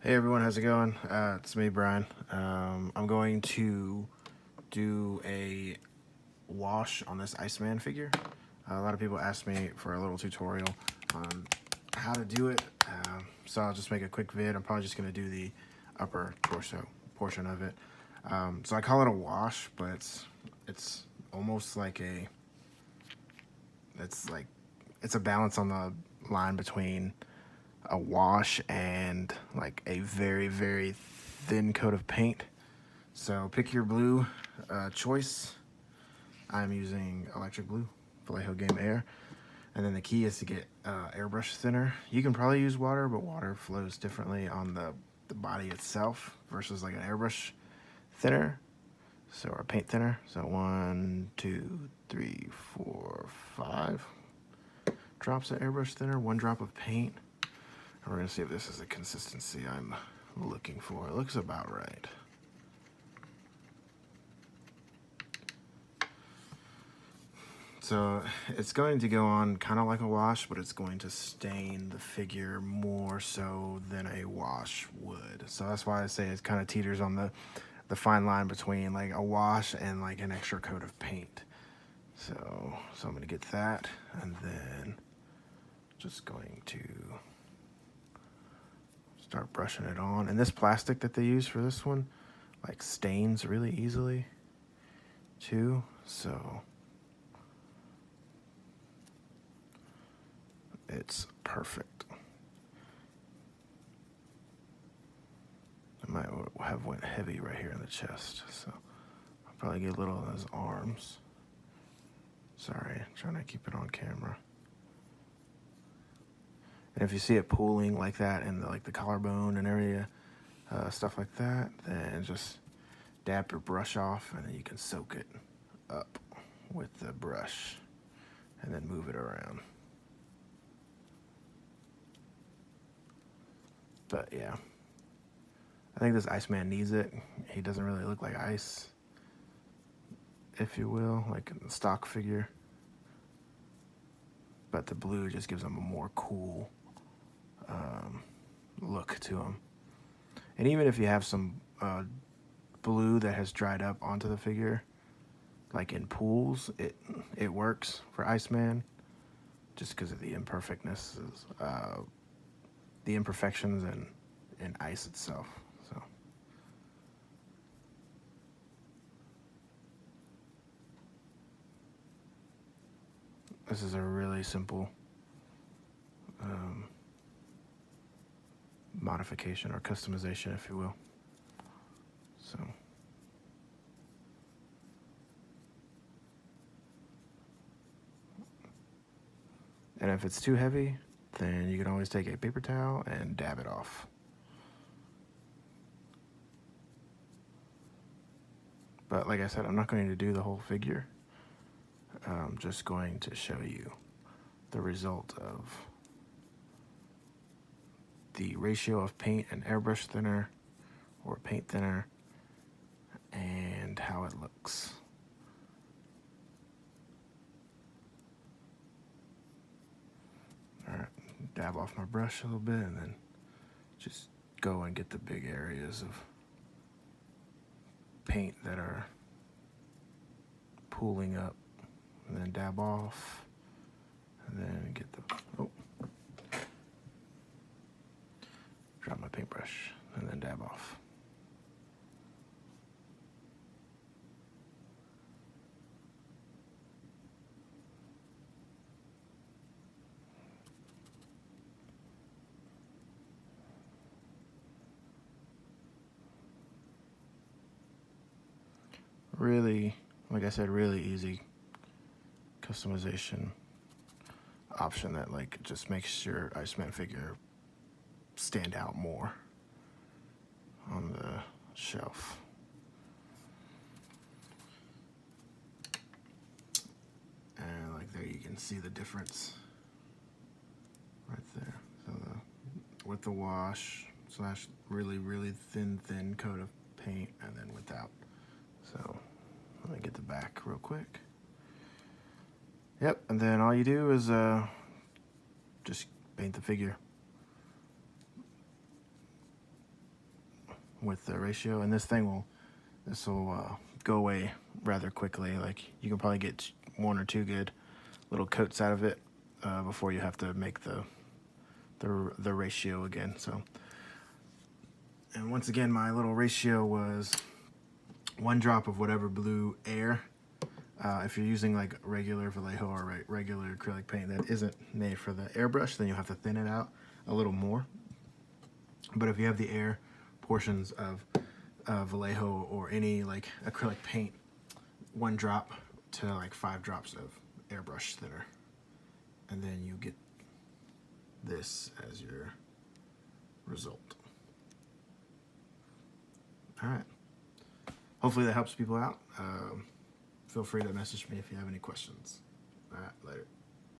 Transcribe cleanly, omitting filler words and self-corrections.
Hey everyone, how's it going? It's me, Brian. I'm going to do a wash on this Iceman figure. A lot of people asked me for a little tutorial on how to do it, so I'll just make a quick vid. I'm probably just going to do the upper torso portion of it. So I call it a wash, but it's almost like it's a balance on the line between a wash and like a very, very thin coat of paint. So pick your blue choice. I'm using electric blue, Vallejo Game Air. And then the key is to get airbrush thinner. You can probably use water, but water flows differently on the body itself versus like an airbrush thinner. So our paint thinner. So 1, 2, 3, 4, 5 drops of airbrush thinner, 1 drop of paint. And we're gonna see if this is the consistency I'm looking for. It looks about right. So it's going to go on kind of like a wash, but it's going to stain the figure more so than a wash would. So that's why I say it kind of teeters on the fine line between like a wash and like an extra coat of paint. So I'm gonna get that, and then just going to start brushing it on. And this plastic that they use for this one like stains really easily too, so it's perfect. I might have went heavy right here in the chest, so I'll probably get a little of those arms. Sorry, I'm trying to keep it on camera. And if you see it pooling like that in the collarbone and area, stuff like that, then just dab your brush off, and then you can soak it up with the brush and then move it around. But yeah, I think this Iceman needs it. He doesn't really look like ice, if you will, like in the stock figure. But the blue just gives him a more cool look to him. And even if you have some blue that has dried up onto the figure, like in pools, it works for Iceman, just because of the imperfectness, the imperfections in ice itself. So this is a really simple modification or customization, if you will. So and if it's too heavy, then you can always take a paper towel and dab it off. But like I said, I'm not going to do the whole figure. I'm just going to show you the result of the ratio of paint and airbrush thinner or paint thinner and how it looks. All right, dab off my brush a little bit and then just go and get the big areas of paint that are pooling up, and then dab off, and then get the, drop my paintbrush, and then dab off. Really, like I said, really easy customization option that like just makes your Iceman figure stand out more on the shelf. And like there you can see the difference right there. So with the wash slash really, really thin coat of paint, and then without. So let me get the back real quick. Yep, and then all you do is just paint the figure. with the ratio, and this will go away rather quickly. Like, you can probably get 1 or 2 good little coats out of it before you have to make the ratio again. So, and once again, my little ratio was 1 drop of whatever blue air. If you're using like regular Vallejo or regular acrylic paint that isn't made for the airbrush, then you'll have to thin it out a little more. But if you have the air portions of Vallejo or any like acrylic paint, 1 drop to like 5 drops of airbrush thinner, and then you get this as your result. All right. Hopefully that helps people out. Feel free to message me if you have any questions. All right, later.